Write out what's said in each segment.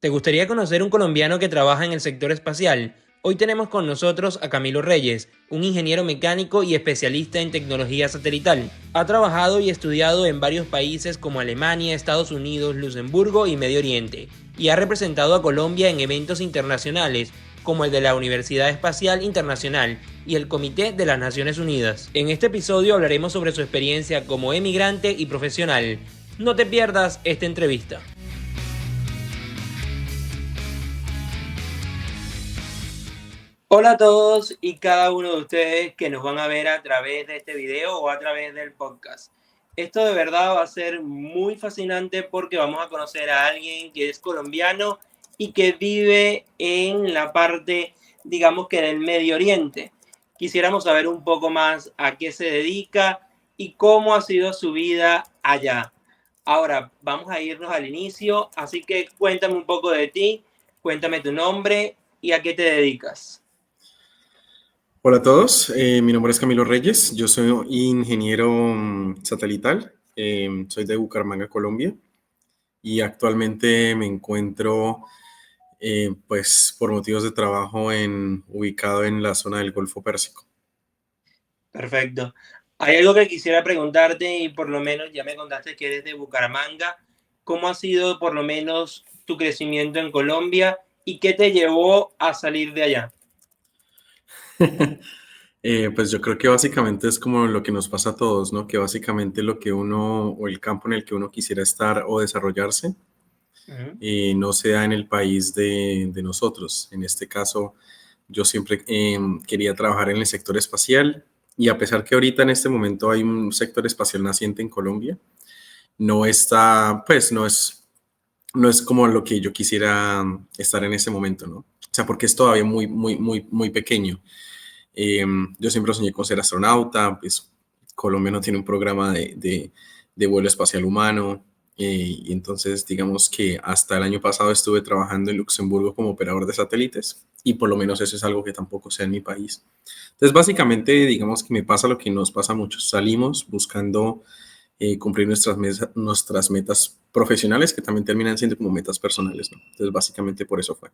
¿Te gustaría conocer un colombiano que trabaja en el sector espacial? Hoy tenemos con nosotros a Camilo Reyes, un ingeniero mecánico y especialista en tecnología satelital. Ha trabajado y estudiado en varios países como Alemania, Estados Unidos, Luxemburgo y Medio Oriente, y ha representado a Colombia en eventos internacionales como el de la Universidad Espacial Internacional y el Comité de las Naciones Unidas. En este episodio hablaremos sobre su experiencia como emigrante y profesional. No te pierdas esta entrevista. Hola a todos y cada uno de ustedes que nos van a ver a través de este video o a través del podcast. Esto de verdad va a ser muy fascinante porque vamos a conocer a alguien que es colombiano y que vive en la parte, digamos que del Medio Oriente. Quisiéramos saber un poco más a qué se dedica y cómo ha sido su vida allá. Ahora, vamos a irnos al inicio, así que cuéntame un poco de ti, cuéntame tu nombre y a qué te dedicas. Hola a todos, mi nombre es Camilo Reyes, yo soy ingeniero satelital, soy de Bucaramanga, Colombia, y actualmente me encuentro, pues, por motivos de trabajo ubicado en la zona del Golfo Pérsico. Perfecto. Hay algo que quisiera preguntarte y por lo menos ya me contaste que eres de Bucaramanga. ¿Cómo ha sido por lo menos tu crecimiento en Colombia y qué te llevó a salir de allá? Pues yo creo que básicamente es como lo que nos pasa a todos, ¿no? Que básicamente lo que uno, o el campo en el que uno quisiera estar o desarrollarse, Ujú. no se da en el país de nosotros. En este caso, yo siempre quería trabajar en el sector espacial y a pesar que ahorita en este momento hay un sector espacial naciente en Colombia, no está, pues no es como lo que yo quisiera estar en ese momento, ¿no? O sea, porque es todavía muy pequeño. Yo siempre soñé con ser astronauta, pues Colombia no tiene un programa de vuelo espacial humano, y entonces digamos que hasta el año pasado estuve trabajando en Luxemburgo como operador de satélites y por lo menos eso es algo que tampoco sea en mi país. Entonces básicamente digamos que me pasa lo que nos pasa a muchos, salimos buscando cumplir nuestras metas profesionales que también terminan siendo como metas personales, ¿no? Entonces básicamente por eso fue.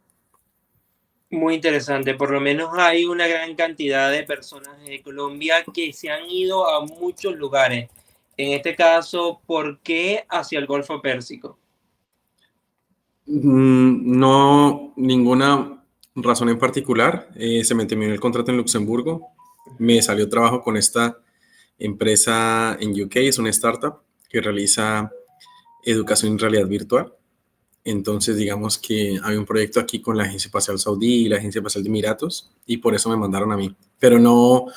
Muy interesante. Por lo menos hay una gran cantidad de personas de Colombia que se han ido a muchos lugares. En este caso, ¿por qué hacia el Golfo Pérsico? No, ninguna razón en particular. Se me terminó el contrato en Luxemburgo. Me Ujú. salió trabajo con esta empresa en UK, es una startup que realiza educación en realidad virtual. Entonces, digamos que hay un proyecto aquí con la Agencia Espacial Saudí y la Agencia Espacial de Emiratos, y por eso me mandaron a mí. Pero no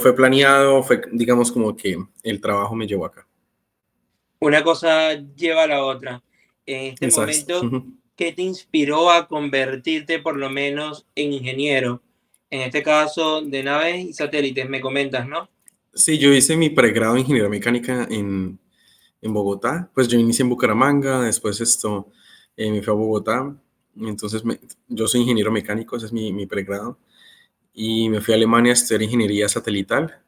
fue planeado, fue, digamos, como que el trabajo me llevó acá. Una cosa lleva a la otra. En este Exacto. momento, ¿qué te inspiró a convertirte por lo menos en ingeniero? En este caso, de naves y satélites, me comentas, ¿no? Sí, yo hice mi pregrado en ingeniería mecánica en Bogotá. Pues yo inicié en Bucaramanga, después me fui a Bogotá. Entonces yo soy ingeniero mecánico, ese es mi pregrado. Y me fui a Alemania a estudiar ingeniería satelital.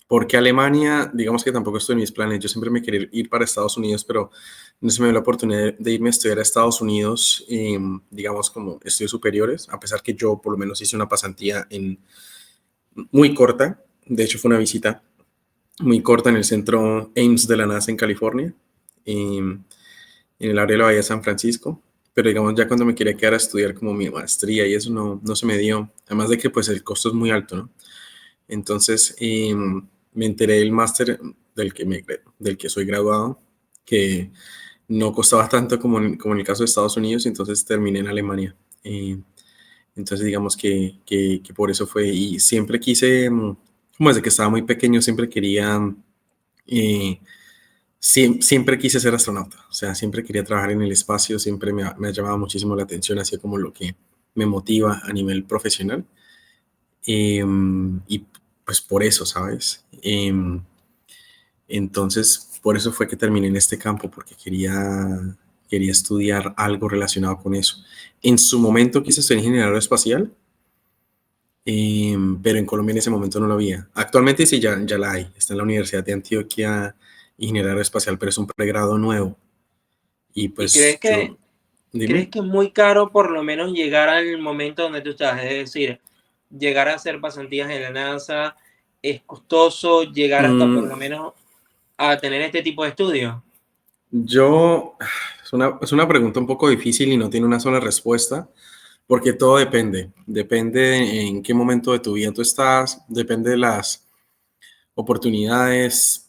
Porque Alemania, digamos que tampoco estoy en mis planes. Yo siempre me quería ir para Estados Unidos, pero no se me dio la oportunidad de irme a estudiar a Estados Unidos, digamos como estudios superiores, a pesar que yo por lo menos hice una pasantía muy corta. De hecho, fue una visita muy corta en el centro Ames de la NASA en California, en el área de la Bahía de San Francisco. Pero digamos, ya cuando me quería quedar a estudiar como mi maestría y eso no se me dio. Además de que pues el costo es muy alto, ¿no? Entonces me enteré del máster del que soy graduado, que no costaba tanto como en el caso de Estados Unidos, y entonces terminé en Alemania. Entonces digamos que por eso fue, y siempre quise, como desde que estaba muy pequeño, siempre quería, eh, siempre quise ser astronauta, o sea, siempre quería trabajar en el espacio, siempre me ha llamado muchísimo la atención, así como lo que me motiva a nivel profesional. Y pues por eso, ¿sabes? Entonces, por eso fue que terminé en este campo, porque quería estudiar algo relacionado con eso. En su momento quise ser ingeniero espacial, pero en Colombia en ese momento no lo había. Actualmente sí, ya la hay. Está en la Universidad de Antioquia, ingeniero espacial, pero es un pregrado nuevo. Y ¿Y pues yo, ¿Crees Dime. que es muy caro por lo menos llegar al momento donde tú estás? Es decir, llegar a hacer pasantías en la NASA, ¿es costoso llegar hasta por lo Mm, menos a tener este tipo de estudio? yo, es una pregunta un poco difícil y no tiene una sola respuesta, porque todo depende. Depende de en qué momento de tu vida tú estás, depende de las oportunidades.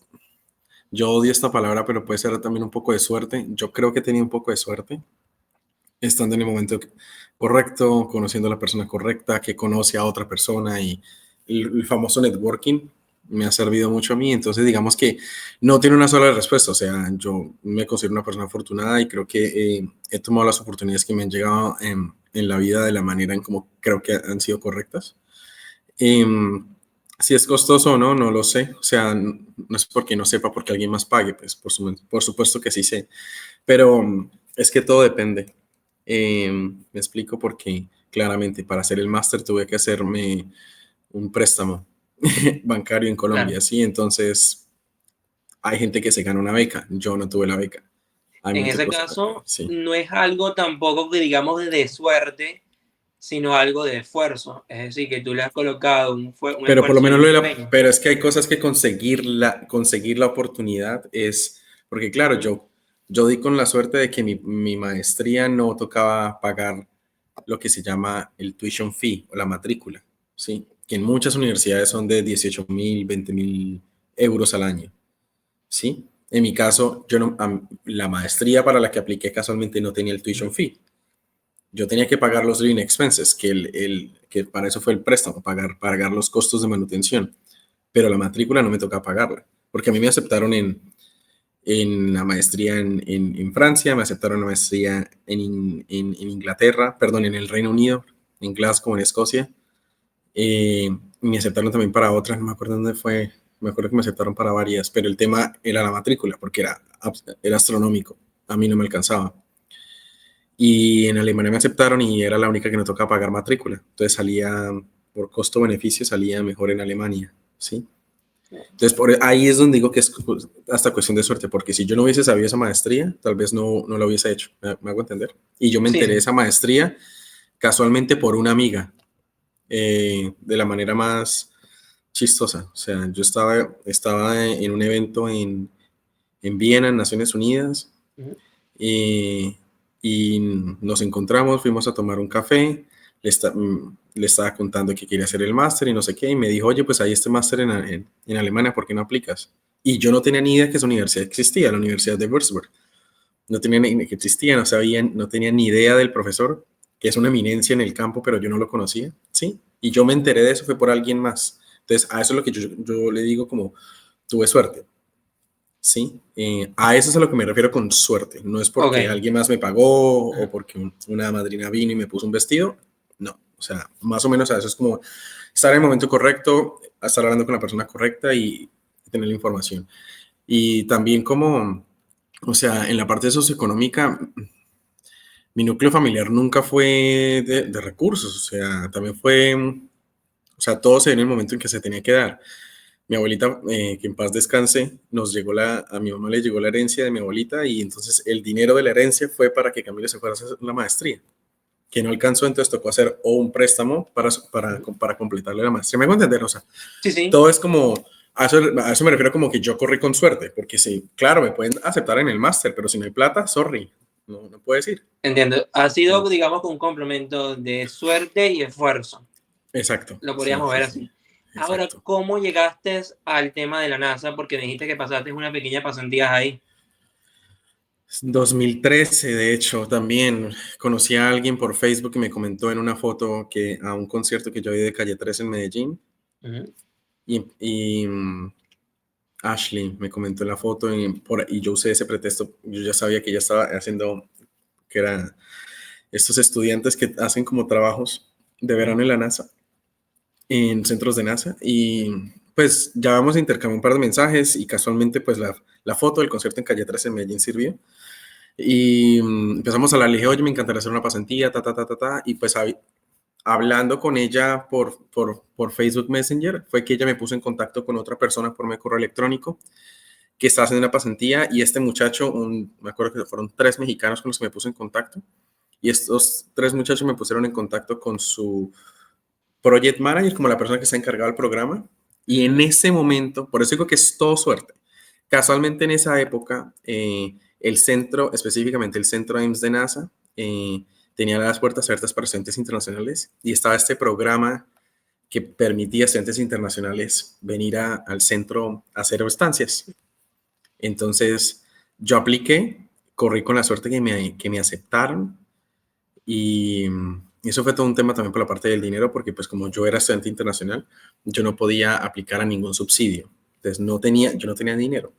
Yo odio esta palabra, pero puede ser también un poco de suerte. Yo creo que he tenido un poco de suerte, estando en el momento correcto, conociendo a la persona correcta, que conoce a otra persona y el famoso networking me ha servido mucho a mí. Entonces, digamos que no tiene una sola respuesta. O sea, yo me considero una persona afortunada y creo que he tomado las oportunidades que me han llegado en la vida de la manera en como creo que han sido correctas. Em, si es costoso o no, no lo sé. O sea, no es porque no sepa, porque alguien más pague, pues por supuesto que sí sé. Pero es que todo depende. Me explico porque claramente para hacer el máster tuve que hacerme un préstamo bancario en Claro. Colombia, ¿sí? Entonces hay gente que se gana una beca, yo no tuve la beca. Hay En muchas ese cosas, caso, sí. no es algo tampoco que digamos de suerte, sino algo de esfuerzo. Es decir, que tú le has colocado un Pero por lo esfuerzo y menos un empeño. pero es que hay cosas que conseguir la oportunidad es, porque claro, yo di con la suerte de que mi maestría no tocaba pagar lo que se llama el tuition fee o la matrícula, ¿sí? Que en muchas universidades son de 18.000, 20.000 euros al año, ¿sí? En mi caso, yo no, la maestría para la que apliqué casualmente no tenía el tuition Ujú. fee. Yo tenía que pagar los living expenses, que para eso fue el préstamo, pagar los costos de manutención, pero la matrícula no me tocaba pagarla, porque a mí me aceptaron en la maestría en Francia, me aceptaron la maestría en Inglaterra, perdón, en el Reino Unido, en Glasgow, en Escocia. Me aceptaron también para otras, no me acuerdo dónde fue, me acuerdo que me aceptaron para varias, pero el tema era la matrícula, porque era astronómico, a mí no me alcanzaba. Y en Alemania me aceptaron y era la única que no tocaba pagar matrícula. Entonces salía, por costo-beneficio, salía mejor en Alemania, ¿sí? Entonces, ahí es donde digo que es hasta cuestión de suerte, porque si yo no hubiese sabido esa maestría, tal vez no lo hubiese hecho, me hago entender. Y yo me Sí, enteré de sí. esa maestría casualmente por una amiga, de la manera más chistosa. O sea, yo estaba en un evento en Viena, en Naciones Unidas, Ujú. eh, y nos encontramos, fuimos a tomar un café, le estaba contando que quería hacer el máster y no sé qué, y me dijo, oye, pues hay este máster en Alemania, ¿por qué no aplicas? Y yo no tenía ni idea que esa universidad existía, la Universidad de Würzburg. No tenía ni que existía, no sabía, no tenía ni idea del profesor, que es una eminencia en el campo, pero yo no lo conocía, ¿sí? Y yo me enteré de eso fue por alguien más. Entonces, a eso es lo que yo le digo como, tuve suerte, ¿sí? A eso es a lo que me refiero con suerte. No es porque Ok. alguien más me pagó o Ujú. porque una madrina vino y me puso un vestido. No, o sea, más o menos a eso es como estar en el momento correcto, estar hablando con la persona correcta y tener la información. Y también como, o sea, en la parte socioeconómica, mi núcleo familiar nunca fue de recursos, o sea, también fue, o sea, todo se dio en el momento en que se tenía que dar. Mi abuelita, que en paz descanse, a mi mamá le llegó la herencia de mi abuelita y entonces el dinero de la herencia fue para que Camilo se fuera a hacer la maestría, que no alcanzó, entonces tocó hacer o un préstamo Ujú. para completarle la maestría. ¿Me hago entender? O sea, Sí, sí, todo es como, a eso me refiero como que yo corrí con suerte, porque sí, claro, me pueden aceptar en el máster, pero si no hay plata, sorry, no puedes ir. entiendo. Ha sido, Sí, digamos, un complemento de suerte y esfuerzo. exacto, Lo sí, podríamos sí, ver sí, así. Ahora, exacto. ¿cómo llegaste al tema de la NASA? Porque me dijiste que pasaste una pequeña pasantía ahí. 2013, de hecho, también conocí a alguien por Facebook que me comentó en una foto que a un concierto que yo vi de Calle 13 en Medellín Ujú. y Ashley me comentó en la foto y yo usé ese pretexto, yo ya sabía que ella estaba haciendo, que eran estos estudiantes que hacen como trabajos de Ujú. verano en la NASA, en centros de NASA y pues ya vamos a intercambiar un par de mensajes y casualmente pues la foto del concierto en Calle 13 en Medellín sirvió. Y empezamos a hablar, le dije, oye, me encantaría hacer una pasantía, y pues hablando con ella por Facebook Messenger, fue que ella me puso en contacto con otra persona por mi correo electrónico que estaba haciendo una pasantía y este muchacho, me acuerdo que fueron 3 mexicanos con los que me puso en contacto, y estos 3 muchachos me pusieron en contacto con su project manager, como la persona que se encargaba del programa, y en ese momento, por eso digo que es todo suerte, casualmente en esa época, el centro, específicamente el centro Ames de NASA, tenía las puertas abiertas para estudiantes internacionales y estaba este programa que permitía a estudiantes internacionales venir al centro a hacer estancias. Entonces, yo apliqué, corrí con la suerte que me aceptaron y eso fue todo un tema también por la parte del dinero, porque pues como yo era estudiante internacional, yo no podía aplicar a ningún subsidio. Entonces, yo no tenía dinero.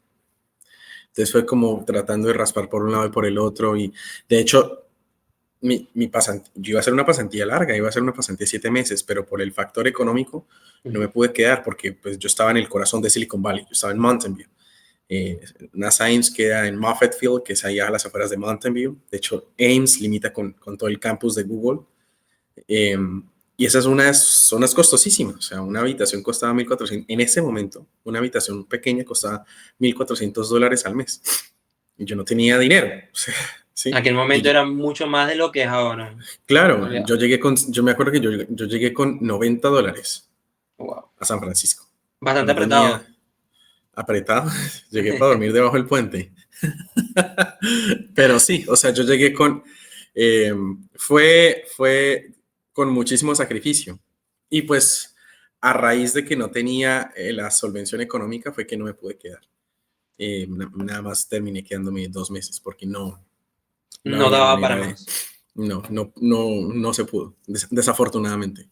Entonces fue como tratando de raspar por un lado y por el otro. Y de hecho, yo iba a hacer una pasantía larga, iba a hacer una pasantía de 7 meses, pero por el factor económico no me pude quedar porque pues, yo estaba en el corazón de Silicon Valley, yo estaba en Mountain View. NASA Ames queda en Moffett Field, que es allá a las afueras de Mountain View. De hecho, Ames limita con todo el campus de Google. Y esas zonas costosísimas. O sea, una habitación costaba 1.400. En ese momento, una habitación pequeña costaba $1.400 al mes. Y yo no tenía dinero. O sea, ¿sí? Aquel momento Yo, era mucho más de lo que es ahora. claro, yo me acuerdo que yo llegué con $90 Wow. a San Francisco. Bastante No apretado. tenía apretado. Llegué para dormir debajo del puente. Pero sí, o sea, yo llegué eh, fue con muchísimo sacrificio. Y pues a raíz de que no tenía la solvencia económica fue que no me pude quedar. Nada más terminé quedándome 2 meses porque no No había daba para manera de... más. No se pudo, desafortunadamente.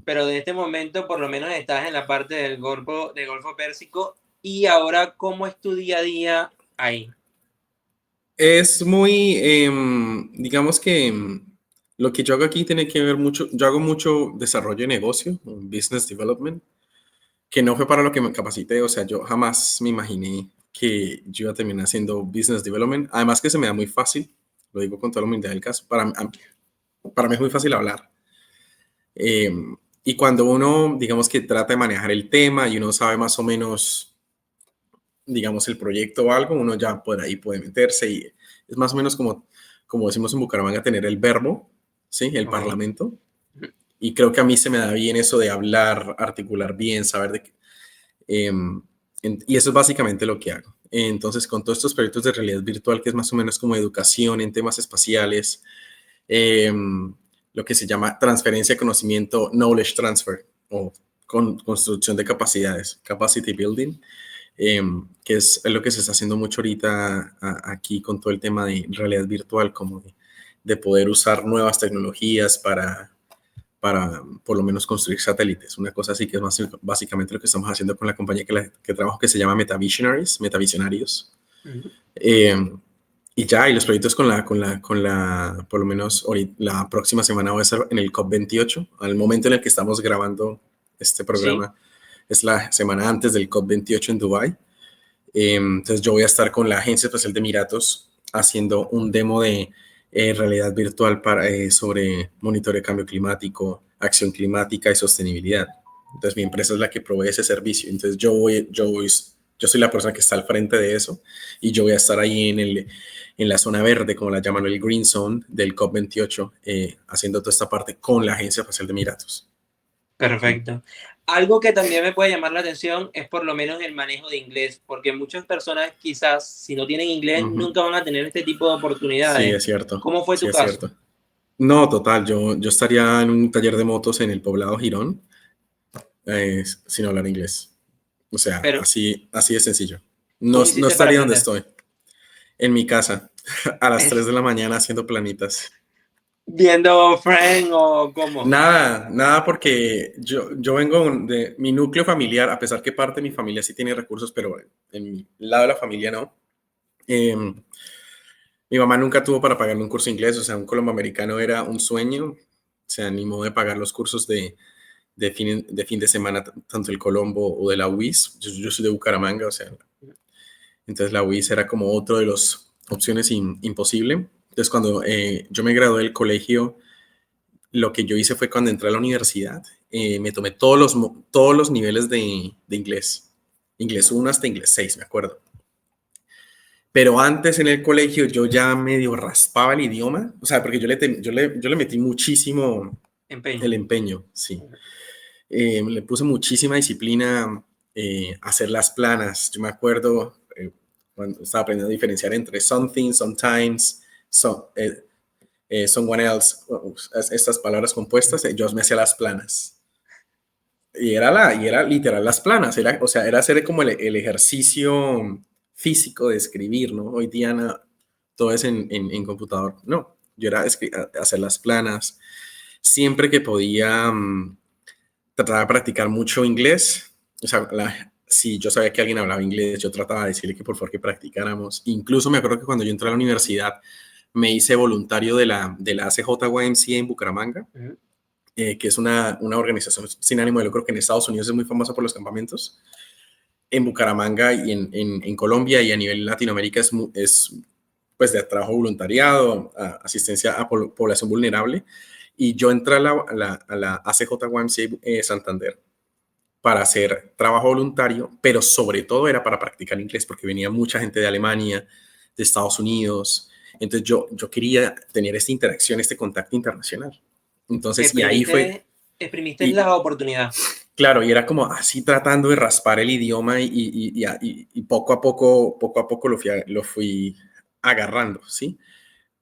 Pero de este momento por lo menos estás en la parte del Golfo Pérsico y ahora, ¿cómo es tu día a día ahí? Es muy, digamos que lo que yo hago aquí tiene que ver mucho, yo hago mucho desarrollo de negocio, business development, que no fue para lo que me capacité, o sea, yo jamás me imaginé que yo iba a terminar haciendo business development, además que se me da muy fácil, lo digo con toda la humildad del caso, para mí es muy fácil hablar. Eh, y cuando uno, digamos que trata de manejar el tema y uno sabe más o menos, digamos, el proyecto o algo, uno ya por ahí puede meterse y es más o menos como decimos en Bucaramanga, tener el verbo, ¿sí? El Okay. parlamento. Y creo que a mí se me da bien eso de hablar, articular bien, saber de qué. Y eso es básicamente lo que hago. Entonces, con todos estos proyectos de realidad virtual, que es más o menos como educación en temas espaciales, eh, lo que se llama transferencia de conocimiento, knowledge transfer, o construcción de capacidades, capacity building, que es lo que se está haciendo mucho ahorita aquí con todo el tema de realidad virtual, como de poder usar nuevas tecnologías para por lo menos construir satélites, una cosa así que es más básicamente lo que estamos haciendo con la compañía que trabajo que se llama Metavisionarios. Ujú. Eh, y ya, y los proyectos por lo menos la próxima semana voy a estar en el COP28, al momento en el que estamos grabando este Sí, programa, es la semana antes del COP28 en Dubái. Entonces yo voy a estar con la Agencia Espacial de Emiratos haciendo un demo de realidad virtual sobre monitoreo de cambio climático, acción climática y sostenibilidad. Entonces mi empresa es la que provee ese servicio. Entonces yo soy la persona que está al frente de eso y yo voy a estar ahí en la zona verde, como la llaman, el Green Zone del COP28, haciendo toda esta parte con la Agencia Espacial de Emiratos. perfecto. Algo que también me puede llamar la atención es por lo menos el manejo de inglés, porque muchas personas quizás si no tienen inglés Uh -huh. nunca van a tener este tipo de Sí, oportunidades. es cierto. ¿Cómo fue Sí, tu es caso? cierto. No, total, yo estaría en un taller de motos en el poblado Girón, sin hablar inglés. O sea, Pero, así de sencillo. No, ¿cómo no hiciste para estaría donde aprender? estoy, en mi casa, a las 3 de la mañana haciendo planitas. ¿Viendo Friend o cómo? Nada, porque yo vengo de mi núcleo familiar, a pesar que parte de mi familia sí tiene recursos, pero en mi lado de la familia no. Eh, Mi mamá nunca tuvo para pagarme un curso de inglés, o sea, un colomboamericano era un sueño, se animó de pagar los cursos de fin de semana, tanto el Colombo o de la UIS. Yo soy de Bucaramanga, o sea, entonces la UIS era como otro de las opciones imposible. Entonces cuando yo me gradué del colegio, lo que yo hice fue cuando entré a la universidad, me tomé todos los niveles de inglés. Inglés 1 hasta inglés 6, me acuerdo. Pero antes en el colegio yo ya medio raspaba el idioma, o sea, porque yo le metí muchísimo el Empeño. empeño, sí. Le puse muchísima disciplina a hacer las planas. Yo me acuerdo cuando estaba aprendiendo a diferenciar entre something, sometimes, someone else, estas palabras compuestas, yo me hacía las planas. Y era literal las planas, o sea, era hacer como el ejercicio físico de escribir, ¿no? Hoy día todo es en computador. No, yo era hacer las planas. Siempre que podía, trataba de practicar mucho inglés. O sea, si yo sabía que alguien hablaba inglés, yo trataba de decirle que por favor que practicáramos. Incluso me acuerdo que cuando yo entré a la universidad, me hice voluntario de la ACJYMCA en Bucaramanga, Ujú. que es una organización sin ánimo de lucro que en Estados Unidos es muy famosa por los campamentos. En Bucaramanga y en Colombia y a nivel Latinoamérica es pues de trabajo voluntariado, asistencia a población vulnerable. Y yo entré a la ACJYMCA Santander para hacer trabajo voluntario, pero sobre todo era para practicar inglés, porque venía mucha gente de Alemania, de Estados Unidos. Entonces yo quería tener esta interacción, este contacto internacional. Entonces, y ahí fue, Exprimiste y la oportunidad. claro, y era como así tratando de raspar el idioma y poco a poco lo fui agarrando, ¿sí?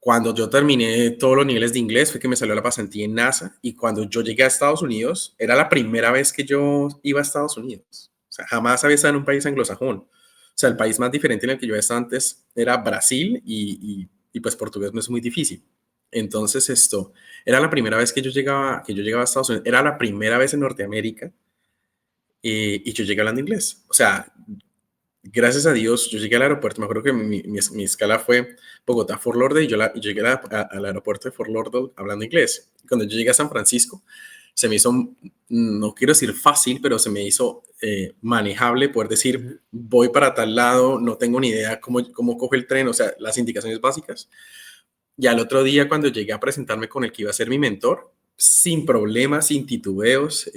Cuando yo terminé todos los niveles de inglés fue que me salió la pasantía en NASA, y cuando yo llegué a Estados Unidos era la primera vez que yo iba a Estados Unidos. O sea, jamás había estado en un país anglosajón. O sea, el país más diferente en el que yo había estado antes era Brasil, y pues portugués no es muy difícil. Entonces era la primera vez que yo llegaba a Estados Unidos, era la primera vez en Norteamérica, y yo llegué hablando inglés. O sea, gracias a Dios, yo llegué al aeropuerto. Me acuerdo que mi escala fue Bogotá-Fort Lauderdale, y yo llegué al aeropuerto de Fort Lauderdale hablando inglés. Cuando yo llegué a San Francisco, se me hizo, no quiero decir fácil, pero se me hizo manejable poder decir, Ujú. voy para tal lado, no tengo ni idea cómo cojo el tren, o sea, las indicaciones básicas. Y al otro día, cuando llegué a presentarme con el que iba a ser mi mentor, sin problemas, sin titubeos.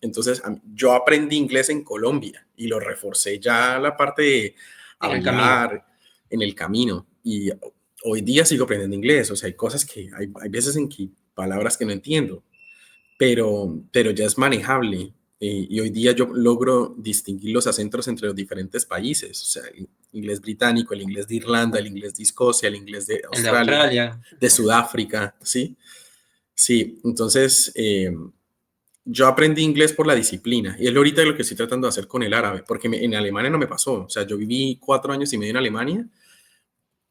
Entonces, yo aprendí inglés en Colombia y lo reforcé ya la parte de En el camino. hablar en el camino. Y hoy día sigo aprendiendo inglés. O sea, hay cosas hay veces en que palabras que no entiendo, pero ya es manejable. Y hoy día yo logro distinguir los acentos entre los diferentes países, o sea, el inglés británico, el inglés de Irlanda, el inglés de Escocia, el inglés de El de Australia, Australia. de Sudáfrica, ¿sí? Sí, entonces yo aprendí inglés por la disciplina, y es ahorita lo que estoy tratando de hacer con el árabe, porque en Alemania no me pasó. O sea, yo viví 4 años y medio en Alemania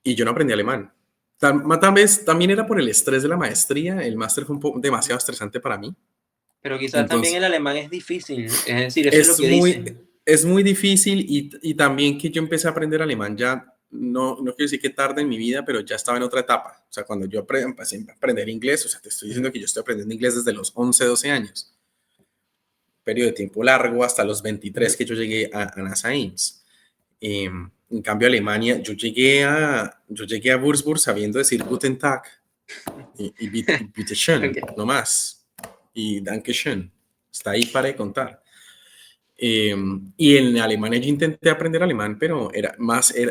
y yo no aprendí alemán. Tal vez también era por el estrés de la maestría. El máster fue demasiado estresante para mí. Pero quizás también Entonces, el alemán es difícil. Es decir, eso es lo es que muy, dicen. es muy difícil, y también que yo empecé a aprender alemán ya, no quiero decir que tarde en mi vida, pero ya estaba en otra etapa. O sea, cuando yo empecé a aprender inglés, o sea, te estoy diciendo Ujú. que yo estoy aprendiendo inglés desde los 11 12 años, periodo de tiempo largo, hasta los 23 Ujú. que yo llegué a NASA Ames. En cambio, Alemania, yo llegué a Würzburg sabiendo decir Guten Tag y Bitte schön, Ok. no más. Y Danke schön. Está ahí para de contar. Y en Alemania yo intenté aprender alemán, pero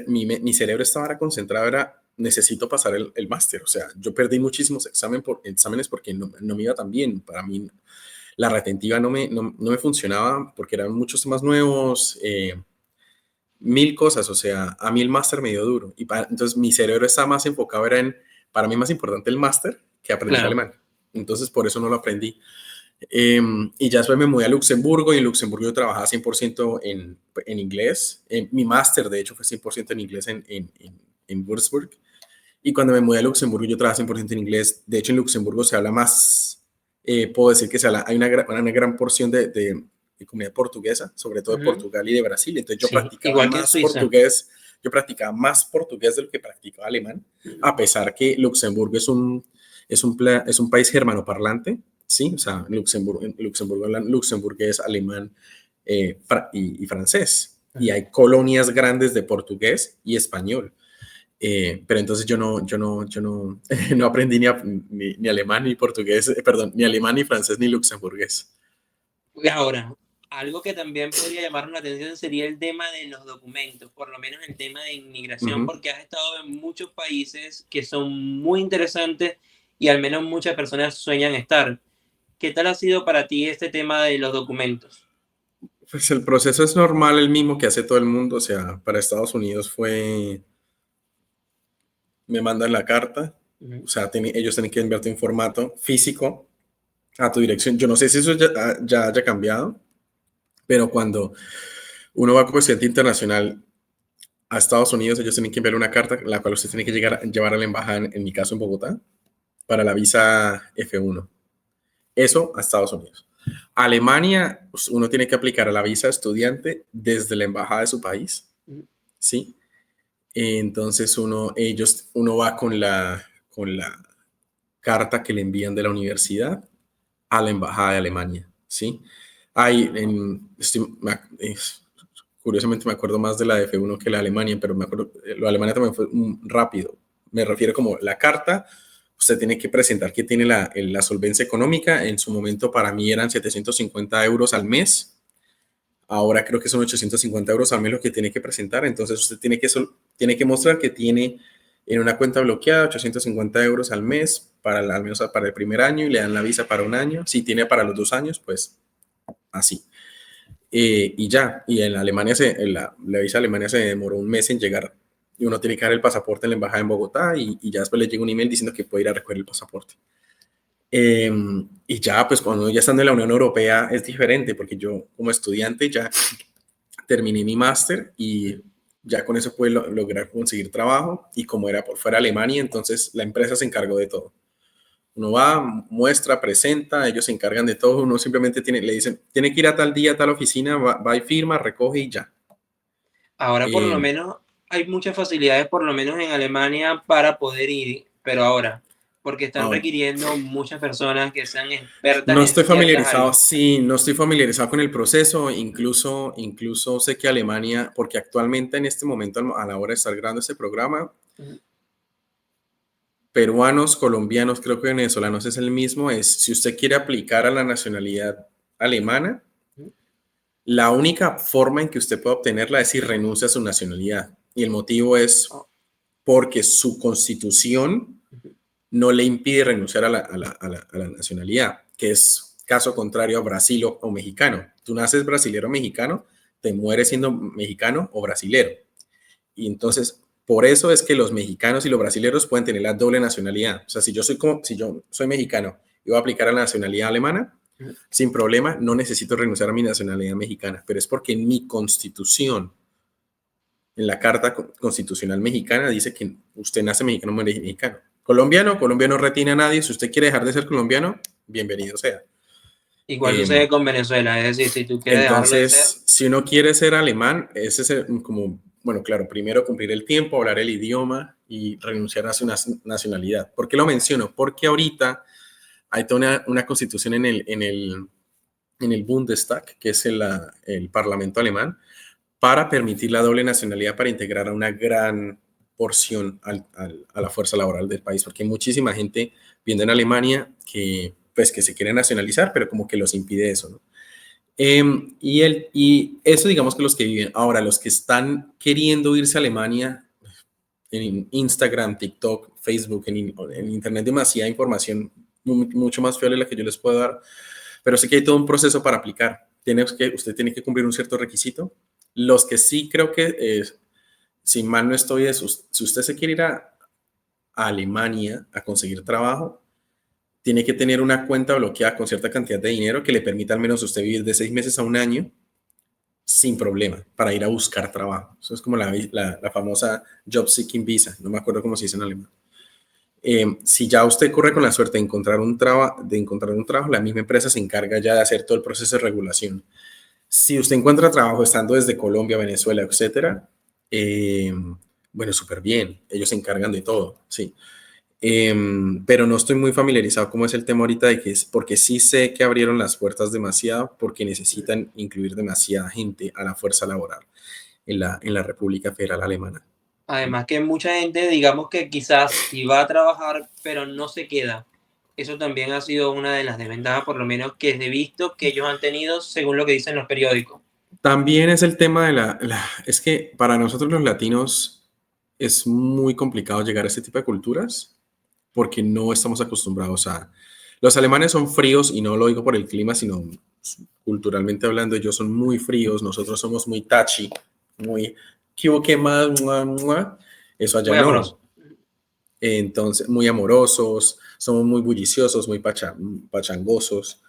mi cerebro estaba concentrado, necesito pasar el máster. O sea, yo perdí muchísimos exámenes porque no me iba tan bien. Para mí la retentiva no me funcionaba porque eran muchos temas nuevos, mil cosas. O sea, a mí el máster me dio duro. Entonces mi cerebro estaba más enfocado, para mí más importante el máster que aprender Claro. alemán. Entonces por eso no lo aprendí. Y ya después me mudé a Luxemburgo, y en Luxemburgo yo trabajaba 100% en inglés. Mi máster, de hecho, fue 100% en inglés en Würzburg. Y cuando me mudé a Luxemburgo yo trabajaba 100% en inglés. De hecho, en Luxemburgo se habla más, puedo decir que hay una gran porción de comunidad portuguesa, sobre todo de Ujú. Portugal y de Brasil. Entonces Sí, igual que en Suiza. yo practicaba más portugués de lo que practicaba alemán, a pesar que Luxemburgo es un país germanoparlante. Sí, o sea, en Luxemburgo hablan luxemburgués, alemán, y francés. Y Ujú. hay colonias grandes de portugués y español. Pero entonces yo no no aprendí ni alemán ni portugués, perdón, ni alemán ni francés ni luxemburgués. Ahora, Algo que también podría llamar la atención sería el tema de los documentos, por lo menos el tema de inmigración, Ujú. porque has estado en muchos países que son muy interesantes y al menos muchas personas sueñan estar. ¿Qué tal ha sido para ti este tema de los documentos? Pues el proceso es normal, el mismo que hace todo el mundo. O sea, para Estados Unidos me mandan la carta, Ujú. o sea, ellos tienen que enviarte un formato físico a tu dirección. Yo no sé si eso ya haya cambiado, pero cuando uno va como estudiante internacional a Estados Unidos, ellos tienen que enviarle una carta, la cual usted tiene que llevar a la embajada, en mi caso en Bogotá, para la visa F1. Eso a Estados Unidos. Alemania, pues, uno tiene que aplicar a la visa estudiante desde la embajada de su país, Ujú. ¿sí? Entonces uno va con la carta que le envían de la universidad a la embajada de Alemania, ¿sí? Hay, curiosamente me acuerdo más de la de F1 que la de Alemania, pero me acuerdo, lo de Alemania también fue rápido. Me refiero como la carta, usted tiene que presentar que tiene la solvencia económica. En su momento para mí eran 750 euros al mes. Ahora creo que son 850 euros al mes lo que tiene que presentar. Entonces usted tiene que mostrar que tiene en una cuenta bloqueada 850 euros al mes, al menos para el primer año, y le dan la visa para un año. Si tiene para los 2 años, pues así. Y ya, y en Alemania, la visa a Alemania se demoró un mes en llegar. Y uno tiene que dar el pasaporte en la embajada en Bogotá, y ya después le llega un email diciendo que puede ir a recoger el pasaporte. Eh, y ya, pues cuando ya estando en la Unión Europea es diferente, porque yo como estudiante ya terminé mi máster y ya con eso pude lograr conseguir trabajo. Y como era por fuera de Alemania, entonces la empresa se encargó de todo. Uno va, muestra, presenta, ellos se encargan de todo. Uno simplemente le dicen, tiene que ir a tal día, a tal oficina, va y firma, recoge y ya. Ahora por lo Eh, menos hay muchas facilidades, por lo menos en Alemania, para poder ir, pero ahora, porque están ahora, requiriendo muchas personas que sean expertas no en estoy ciertas familiarizado, áreas. sí, no estoy familiarizado con el proceso. Incluso sé que Alemania, porque actualmente en este momento, a la hora de estar grabando este programa, Ujú. peruanos, colombianos, creo que venezolanos es el mismo, es si usted quiere aplicar a la nacionalidad alemana, Ujú. la única forma en que usted puede obtenerla es si renuncia a su nacionalidad. Y el motivo es Oh, porque su constitución ujú. no le impide renunciar a la nacionalidad, que es caso contrario a Brasil o mexicano. Tú naces brasilero o mexicano, te mueres siendo mexicano o brasilero. Y entonces, por eso es que los mexicanos y los brasileños pueden tener la doble nacionalidad. O sea, si yo soy mexicano y voy a aplicar a la nacionalidad alemana, Ujú. sin problema, no necesito renunciar a mi nacionalidad mexicana, pero es porque en mi constitución, en la Carta Constitucional Mexicana, dice que usted nace mexicano, muere mexicano. Colombia no retiene a nadie. Si usted quiere dejar de ser colombiano, bienvenido sea. Igual Eh, sucede con Venezuela, es decir, si tú quieres dejarlo de ser, entonces, si uno quiere ser alemán, ese es como, bueno, claro, primero cumplir el tiempo, hablar el idioma y renunciar a su nacionalidad. ¿Por qué lo menciono? Porque ahorita hay toda una constitución en el Bundestag, que es el Parlamento alemán, para permitir la doble nacionalidad para integrar a una gran porción a la fuerza laboral del país, porque hay muchísima gente viendo en Alemania pues, que se quiere nacionalizar, pero como que los impide eso, ¿no? Y eso digamos que los que viven. Ahora, los que están queriendo irse a Alemania, en Instagram, TikTok, Facebook, en Internet, demasiada información, mucho más fiable de la que yo les puedo dar, pero sé que hay todo un proceso para aplicar. Usted tiene que cumplir un cierto requisito. Los que sí creo que, si mal no estoy, si usted se quiere ir a Alemania a conseguir trabajo, tiene que tener una cuenta bloqueada con cierta cantidad de dinero que le permita al menos usted vivir de 6 meses a un año sin problema para ir a buscar trabajo. Eso es como la famosa Job Seeking Visa, no me acuerdo cómo se dice en alemán. Si ya usted corre con la suerte de encontrar un trabajo, la misma empresa se encarga ya de hacer todo el proceso de regulación. Si usted encuentra trabajo estando desde Colombia, Venezuela, etcétera, bueno, súper bien, ellos se encargan de todo, sí. Pero no estoy muy familiarizado cómo es el tema ahorita de que es, porque sí sé que abrieron las puertas demasiado porque necesitan incluir demasiada gente a la fuerza laboral en la República Federal Alemana. además que mucha gente, digamos que quizás si va a trabajar, pero no se queda. eso también ha sido una de las desventajas, por lo menos que he visto que ellos han tenido según lo que dicen los periódicos. También es el tema de es que para nosotros los latinos es muy complicado llegar a este tipo de culturas porque no estamos acostumbrados a... Los alemanes son fríos y no lo digo por el clima, sino culturalmente hablando, ellos son muy fríos, nosotros somos muy touchy, muy... ¿Qué hubo, qué más? Mua, mua. Eso allá Muy no. amoroso. Entonces, muy amorosos, somos muy bulliciosos, muy pachangosos.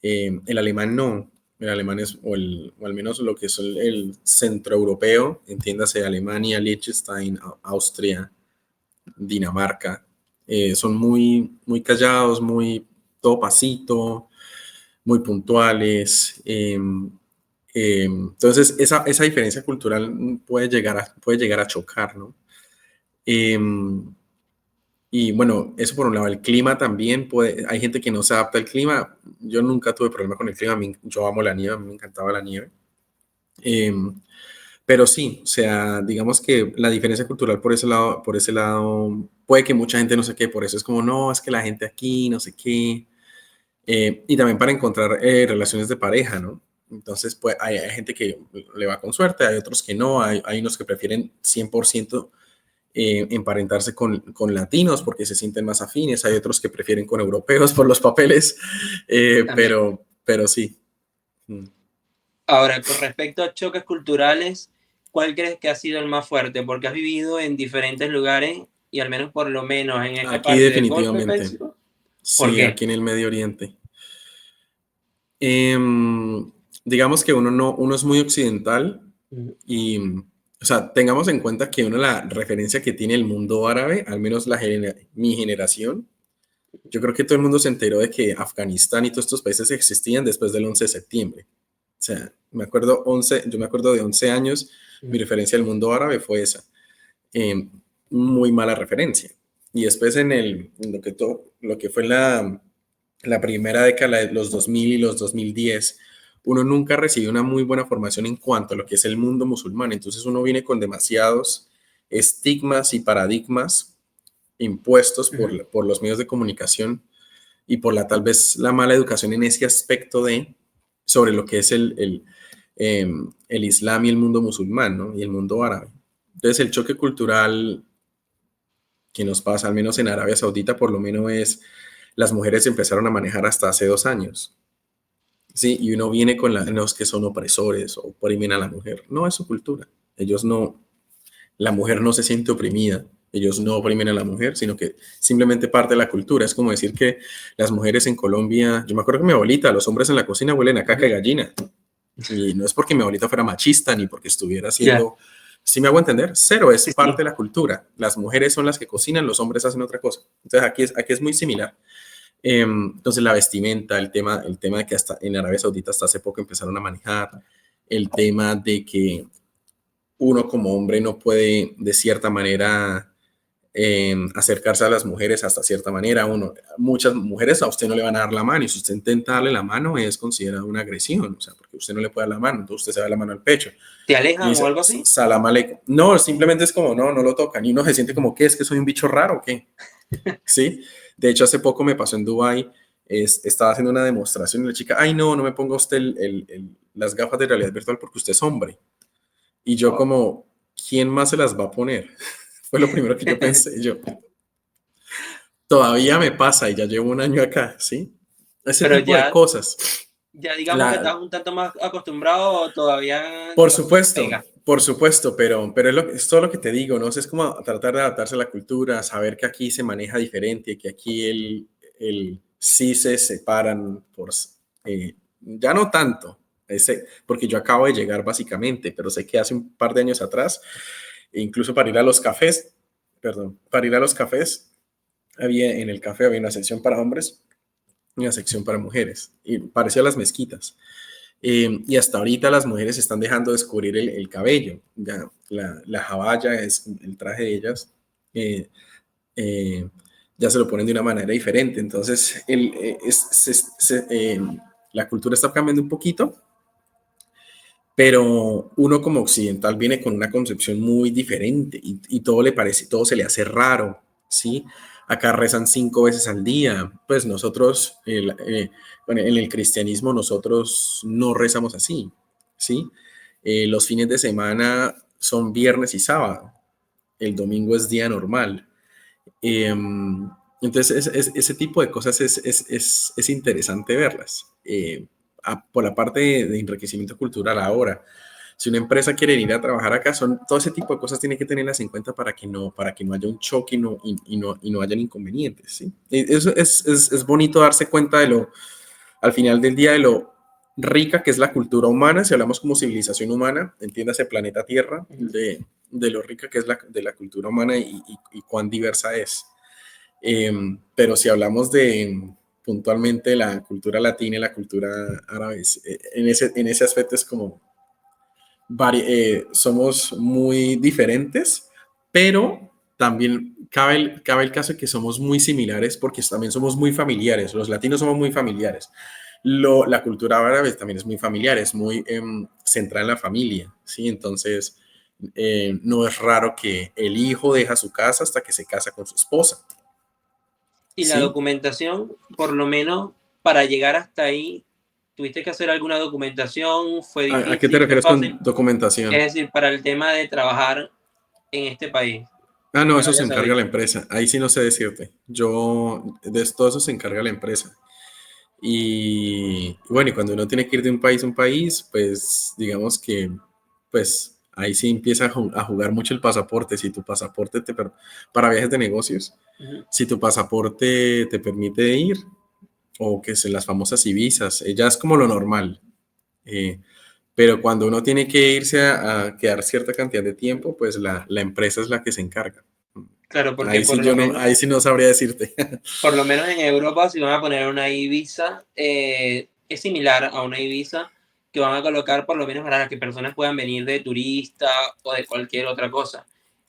El alemán no. El alemán es, o al menos lo que es el centroeuropeo, entiéndase Alemania, Liechtenstein, Austria, Dinamarca, son muy, muy callados, muy todo pasito, muy puntuales. Entonces, esa diferencia cultural puede llegar a chocar, ¿no? Eh, y bueno, eso por un lado, el clima también puede, hay gente que no se adapta al clima. Yo nunca tuve problema con el clima, yo amo la nieve, a mí me encantaba la nieve. Eh, pero sí, o sea, digamos que la diferencia cultural por ese lado, puede que mucha gente no sé qué, por eso es como, no, es que la gente aquí, no sé qué. Y también para encontrar relaciones de pareja, ¿no? Entonces, pues hay gente que le va con suerte, hay otros que no, hay unos que prefieren 100% emparentarse con latinos porque se sienten más afines, hay otros que prefieren con europeos por los papeles, También. pero sí. Mm. Ahora, con respecto a choques culturales, ¿cuál crees que ha sido el más fuerte? Porque has vivido en diferentes lugares y al menos por lo menos en esta Aquí parte del Golfo definitivamente, Pérsico. ¿Por sí, qué? aquí en el Medio Oriente. Em, digamos que uno es muy occidental y, o sea, tengamos en cuenta que uno la referencia que tiene el mundo árabe, al menos mi generación, yo creo que todo el mundo se enteró de que Afganistán y todos estos países existían después del 11 de septiembre. O sea, yo me acuerdo de 11 años, mi referencia al mundo árabe fue esa. Eh, muy mala referencia. Y después en lo que fue la primera década de los 2000 y los 2010, uno nunca recibió una muy buena formación en cuanto a lo que es el mundo musulmán. Entonces uno viene con demasiados estigmas y paradigmas impuestos por los medios de comunicación y por tal vez la mala educación en ese aspecto sobre lo que es el Islam y el mundo musulmán, ¿no? Y el mundo árabe. Entonces el choque cultural que nos pasa, al menos en Arabia Saudita, por lo menos es las mujeres empezaron a manejar hasta hace 2 años. Sí, y uno viene con los que son opresores o oprimen a la mujer. No es su cultura. Ellos no, la mujer no se siente oprimida. Ellos no oprimen a la mujer, sino que simplemente parte de la cultura. Es como decir que las mujeres en Colombia, yo me acuerdo que mi abuelita, los hombres en la cocina huelen a caca y gallina. Y no es porque mi abuelita fuera machista ni porque estuviera Ya. haciendo, si me hago entender, cero, es Sí, parte sí. de la cultura. Las mujeres son las que cocinan, los hombres hacen otra cosa. Entonces aquí es muy similar. Entonces la vestimenta, el tema de que hasta en Arabia Saudita hasta hace poco empezaron a manejar, el tema de que uno como hombre no puede de cierta manera acercarse a las mujeres hasta cierta manera. Muchas mujeres a usted no le van a dar la mano y si usted intenta darle la mano es considerado una agresión, o sea, porque usted no le puede dar la mano, entonces usted se da la mano al pecho ¿Te y alejan o dice, algo así? salam aleikum. No, simplemente es como, no, no lo tocan y uno se siente como, ¿qué? ¿Es que soy un bicho raro o qué? ¿Sí? De hecho, hace poco me pasó en Dubái, estaba haciendo una demostración y la chica, ay, no, no me ponga usted las gafas de realidad virtual porque usted es hombre. Y yo Oh. como, ¿quién más se las va a poner? Fue lo primero que yo pensé. Yo, todavía me pasa y ya llevo un año acá, ¿sí? Ese Pero tipo de ya, cosas. ya digamos que La, estás un tanto más acostumbrado o todavía no pega. por supuesto, pero es todo lo que te digo, ¿no? Es como tratar de adaptarse a la cultura, saber que aquí se maneja diferente, que aquí sí se separan ya no tanto, porque yo acabo de llegar básicamente, pero sé que hace un par de años atrás, incluso para ir a los cafés, perdón, para ir a los cafés, en el café había una sección para hombres y una sección para mujeres, y parecía las mezquitas. Y hasta ahorita las mujeres están dejando descubrir el cabello. Ya, la jabaya es el traje de ellas. eh, eh, ya se lo ponen de una manera diferente. Entonces, la cultura está cambiando un poquito, pero uno como occidental viene con una concepción muy diferente y todo le parece, todo se le hace raro, ¿sí? acá rezan 5 veces al día. Pues nosotros, bueno, en el cristianismo, nosotros no rezamos así, ¿sí? Los fines de semana son viernes y sábado, el domingo es día normal. Eh, entonces, ese tipo de cosas es interesante verlas. Por la parte de enriquecimiento cultural ahora, si una empresa quiere ir a trabajar acá, todo ese tipo de cosas tiene que tenerlas en cuenta para que no haya un choque y no hayan inconvenientes, ¿sí? Eso es bonito darse cuenta al final del día, de lo rica que es la cultura humana, si hablamos como civilización humana, entiéndase planeta Tierra, de lo rica que es de la cultura humana y cuán diversa es. Pero si hablamos de puntualmente la cultura latina y la cultura árabe, en ese aspecto es como somos muy diferentes, pero también cabe el caso de que somos muy similares porque también somos muy familiares. Los latinos somos muy familiares. La cultura árabe también es muy familiar, es muy centrada en la familia, ¿sí? Entonces, no es raro que el hijo deja su casa hasta que se casa con su esposa, Y la ¿sí? documentación, por lo menos para llegar hasta ahí, ¿tuviste que hacer alguna documentación? ¿Fue ¿A qué te difícil? ¿Fue refieres con fácil? documentación? Es decir, para el tema de trabajar en este país, Ah, no, en eso se Arabia encarga la Saudita. empresa. Ahí sí no sé decirte. De todo eso se encarga la empresa. Y bueno, y cuando uno tiene que ir de un país, pues digamos que, pues ahí sí empieza a jugar mucho el pasaporte. Si tu pasaporte para viajes de negocios, Ujú. si tu pasaporte te permite ir, o que son las famosas visas, ya es como lo normal. Eh, pero cuando uno tiene que irse a quedar cierta cantidad de tiempo, pues la empresa es la que se encarga. Claro, porque Ahí sí no sabría decirte. por lo menos en Europa, si van a poner una Ibiza, es similar a una Ibiza que van a colocar por lo menos para que personas puedan venir de turista o de cualquier otra cosa.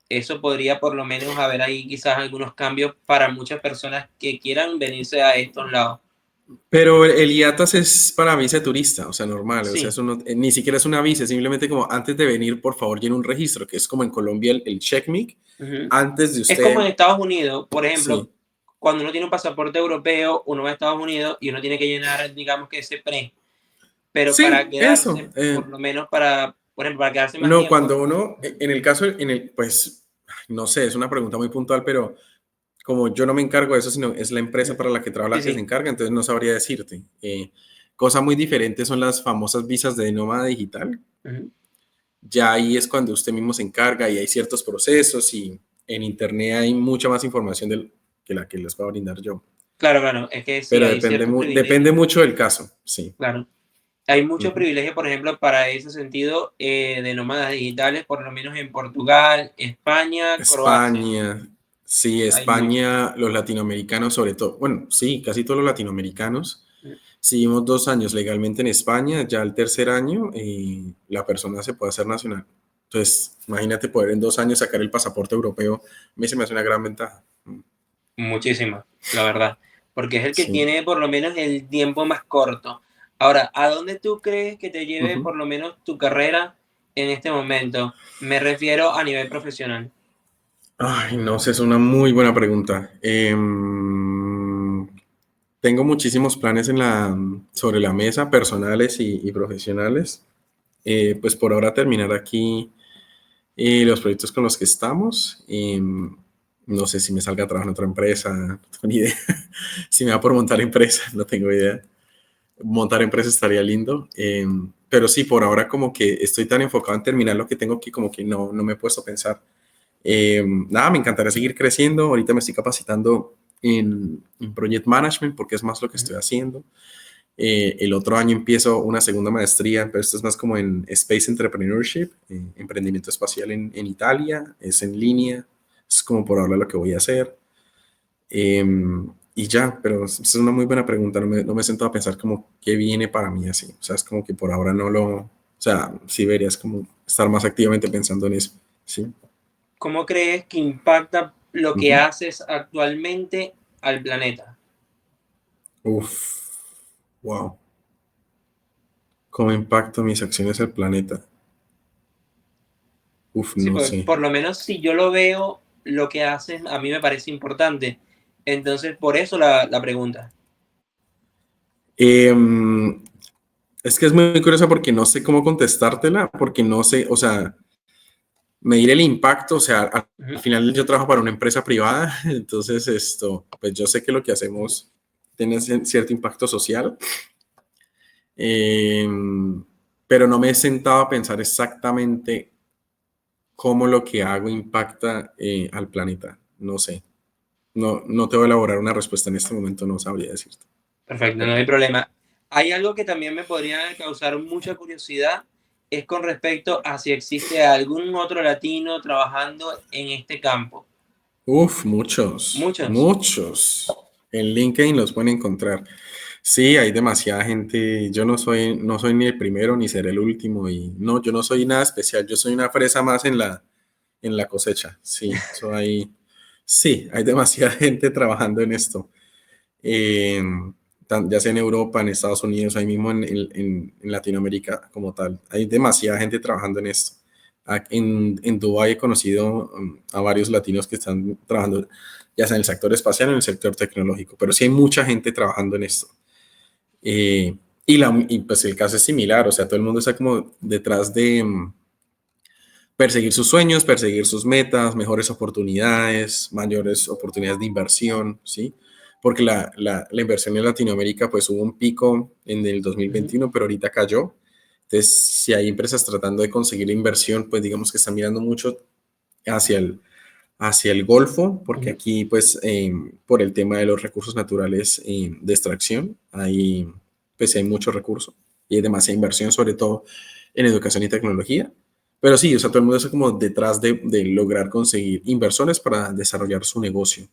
Eso podría por lo menos haber ahí quizás algunos cambios para muchas personas que quieran venirse a estos lados. Pero el IATAS es para visa de turista, o sea, normal, o sea, Sí, eso ni siquiera es una visa, es simplemente como antes de venir, por favor, llene un registro, que es como en Colombia el CheckMe, ujú. antes de Es como usted, en Estados Unidos, por ejemplo, sí, cuando uno tiene un pasaporte europeo, uno va a Estados Unidos y uno tiene que llenar, digamos que ese pre, pero para sí, eso. quedarse, por lo menos para, por ejemplo, para quedarse más No, tiempo. cuando uno, en el caso, pues, no sé, es una pregunta muy puntual, pero como yo no me encargo de eso, sino es la empresa para Ujú. la que trabaja Sí, la que se sí. encarga, entonces no sabría decirte. Cosa muy diferente son las famosas visas de nómada digital. Ujú. Ya ahí es cuando usted mismo se encarga y hay ciertos procesos y en internet hay mucha más información que la que les puedo brindar yo. Claro, claro, es que sí, Pero hay ciertos depende privilegios, mucho del caso, sí. claro. Hay muchos Ujú. privilegios, por ejemplo, para ese sentido de nómadas digitales, por lo menos en Portugal, España, Croacia. España, sí, Hay muchos. España, los latinoamericanos sobre todo, bueno, sí, casi todos los latinoamericanos. Ujú. Si vivimos 2 años legalmente en España, ya el tercer año la persona se puede hacer nacional. Entonces, imagínate poder en 2 años sacar el pasaporte europeo, a mí se me hace una gran ventaja. Muchísimas, la verdad, porque es el que Sí. tiene por lo menos el tiempo más corto. Ahora, ¿a dónde tú crees que te lleve Ujú. por lo menos tu carrera en este momento? Me refiero a nivel profesional. Ay, no sé, es una muy buena pregunta. Tengo muchísimos planes sobre la mesa, personales y profesionales. Pues por ahora terminar aquí los proyectos con los que estamos. No sé si me salga a trabajar en otra empresa, no tengo ni idea. Si me va por montar empresa, no tengo idea. Montar empresa estaría lindo. Pero sí, por ahora como que estoy tan enfocado en terminar lo que tengo que como que no me he puesto a pensar. Nada, me encantaría seguir creciendo. Ahorita me estoy capacitando en Project Management porque es más lo que Ujú. estoy haciendo. El otro año empiezo una segunda maestría, pero esto es más como en Space Entrepreneurship, emprendimiento espacial en Italia, es en línea, es como por ahora lo que voy a hacer. Eh, y ya, pero es una muy buena pregunta, no me he sentado a pensar como qué viene para mí así, o sea, es como que por ahora o sea, sí deberías como estar más activamente pensando en eso, ¿sí? ¿Cómo crees que impacta lo que Ujú. haces actualmente al planeta? Uf, wow. ¿Cómo impacto mis acciones al planeta? Uf, Sí, no pues sé. por lo menos si yo lo veo, lo que haces a mí me parece importante. Entonces, por eso la pregunta. Em, es que es muy curioso porque no sé cómo contestártela, porque no sé, o sea, medir el impacto, o sea, al Ujú. final yo trabajo para una empresa privada, entonces pues yo sé que lo que hacemos tiene cierto impacto social, eh, pero no me he sentado a pensar exactamente cómo lo que hago impacta al planeta. No sé, no te voy a elaborar una respuesta en este momento, no sabría decirte. Perfecto, no Perdón. hay problema. Hay algo que también me podría causar mucha curiosidad, es con respecto a si existe algún otro latino trabajando en este campo. Uf, muchos, Muchos. muchos. En LinkedIn los pueden encontrar. Sí, hay demasiada gente. Yo no soy ni el primero ni seré el último. Y no, yo no soy nada especial. Yo soy una fresa más en la cosecha. Sí, sí, hay demasiada gente trabajando en esto. Eh, ya sea en Europa, en Estados Unidos, ahí mismo en Latinoamérica como tal. Hay demasiada gente trabajando en esto. En Dubái he conocido a varios latinos que están trabajando ya sea en el sector espacial o en el sector tecnológico, pero sí hay mucha gente trabajando en esto. Eh, y pues el caso es similar, o sea, todo el mundo está como detrás de perseguir sus sueños, perseguir sus metas, mejores oportunidades, mayores oportunidades de inversión, ¿sí? Porque la inversión en Latinoamérica, pues hubo un pico en el Ujú. 2021, pero ahorita cayó. Entonces, si hay empresas tratando de conseguir inversión, pues digamos que están mirando mucho hacia el Golfo, porque Ujú. aquí, pues, por el tema de los recursos naturales de extracción, pues, hay mucho recurso y hay demasiada inversión, sobre todo en educación y tecnología. Pero sí, o sea, todo el mundo está como detrás de lograr conseguir inversores para desarrollar su negocio.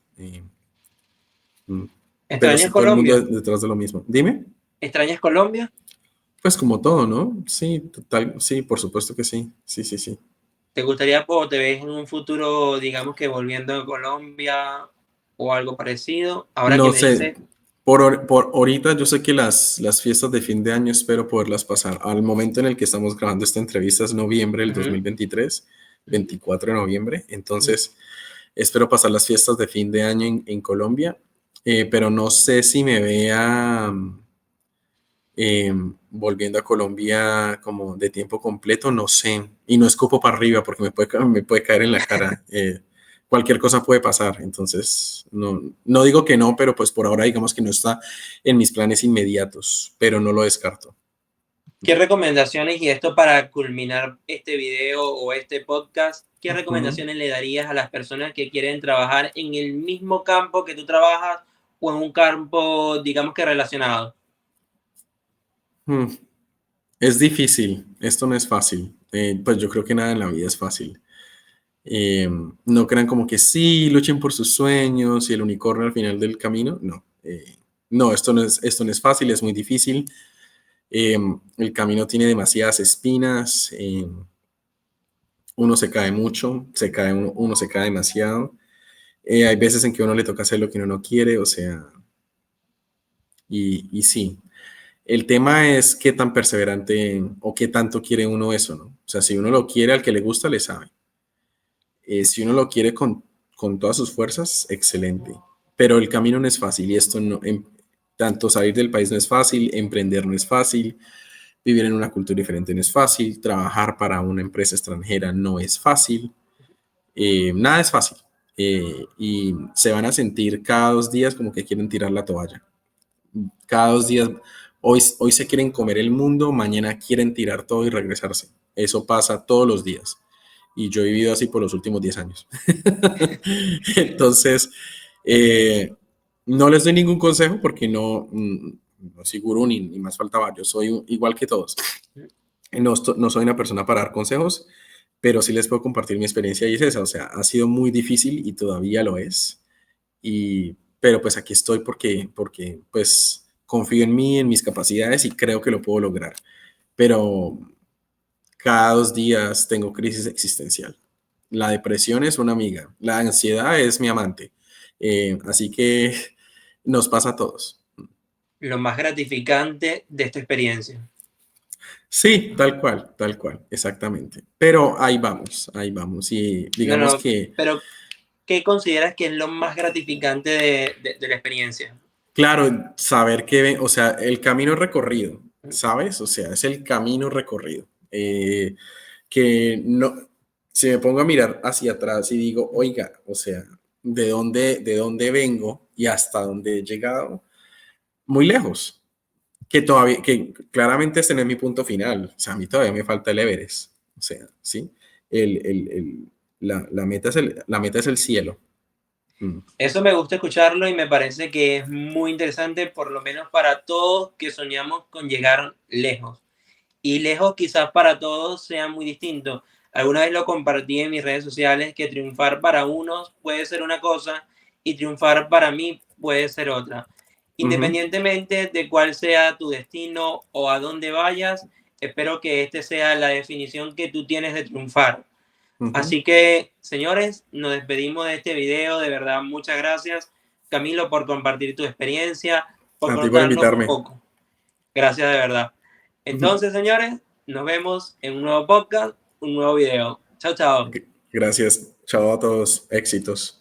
Mm, pero ¿Extrañas sí, todo el mundo Colombia? detrás de lo mismo. Dime. ¿Extrañas Colombia? Pues como todo, ¿no? Sí, total, sí, por supuesto que sí. Sí, sí, sí. ¿Te gustaría o te ves en un futuro, digamos que volviendo a Colombia o algo parecido? Ahora que No me sé, dices, por ahorita yo sé que las fiestas de fin de año espero poderlas pasar. Al momento en el que estamos grabando esta entrevista es noviembre del ujú, 2023, ujú, 24 de noviembre. ujú. Entonces, espero pasar las fiestas de fin de año en Colombia, pero no sé si me vea volviendo a Colombia como de tiempo completo, no sé. Y no escupo para arriba porque me puede caer en la cara. Cualquier cosa puede pasar. Entonces, no digo que no, pero pues por ahora digamos que no está en mis planes inmediatos, pero no lo descarto. ¿Qué recomendaciones, y esto para culminar este video o este podcast, qué Ujú. recomendaciones le darías a las personas que quieren trabajar en el mismo campo que tú trabajas o en un campo, digamos que relacionado? Mm, Es difícil, esto no es fácil. Pues yo creo que nada en la vida es fácil. Eh, no crean como que sí, luchen por sus sueños y el unicornio al final del camino. No, no, esto no es fácil, es muy difícil. El camino tiene demasiadas espinas. Uno se cae mucho, uno se cae demasiado. Hay veces en que a uno le toca hacer lo que uno no quiere, o sea, y sí. El tema es qué tan perseverante o qué tanto quiere uno eso, ¿no? O sea, si uno lo quiere, al que le gusta, le sabe. Si uno lo quiere con todas sus fuerzas, excelente. Pero el camino no es fácil y esto no, tanto salir del país no es fácil, emprender no es fácil, vivir en una cultura diferente no es fácil, trabajar para una empresa extranjera no es fácil, nada es fácil. Y se van a sentir cada 2 días como que quieren tirar la toalla. Cada 2 días, hoy se quieren comer el mundo, mañana quieren tirar todo y regresarse. Eso pasa todos los días. Y yo he vivido así por los últimos 10 años. Entonces, eh, no les doy ningún consejo porque no soy gurú ni más faltaba. Yo soy igual que todos. No soy una persona para dar consejos, pero sí les puedo compartir mi experiencia y es esa. O sea, ha sido muy difícil y todavía lo es. Pero pues aquí estoy porque pues confío en mí, en mis capacidades y creo que lo puedo lograr. Pero cada 2 días tengo crisis existencial. La depresión es una amiga, la ansiedad es mi amante. Así que nos pasa a todos. Lo más gratificante de esta experiencia. Sí, tal cual, exactamente. Pero ahí vamos. Y No, digamos no, que pero ¿qué consideras que es lo más gratificante de la experiencia? Claro, saber que, o sea, el camino recorrido, ¿sabes? O sea, es el camino recorrido. Que no, si me pongo a mirar hacia atrás y digo, oiga, o sea, de dónde vengo y hasta dónde he llegado? Muy lejos. Que todavía, que claramente este no es mi punto final. O sea, a mí todavía me falta el Everest. O sea, ¿sí? La meta la meta es el cielo. Mm. Eso me gusta escucharlo y me parece que es muy interesante, por lo menos para todos que soñamos con llegar lejos. Y lejos quizás para todos sea muy distinto. Alguna vez lo compartí en mis redes sociales que triunfar para unos puede ser una cosa y triunfar para mí puede ser otra. Ujú, Independientemente de cuál sea tu destino o a dónde vayas, espero que este sea la definición que tú tienes de triunfar. ujú. Así que, señores, nos despedimos de este video. De verdad, muchas gracias, Camilo, por compartir tu experiencia, por A ti por contarnos un invitarme. poco. Gracias de verdad. Entonces, señores, nos vemos en un nuevo podcast, un nuevo video. Chao, chao. Gracias. Chao a todos. Éxitos.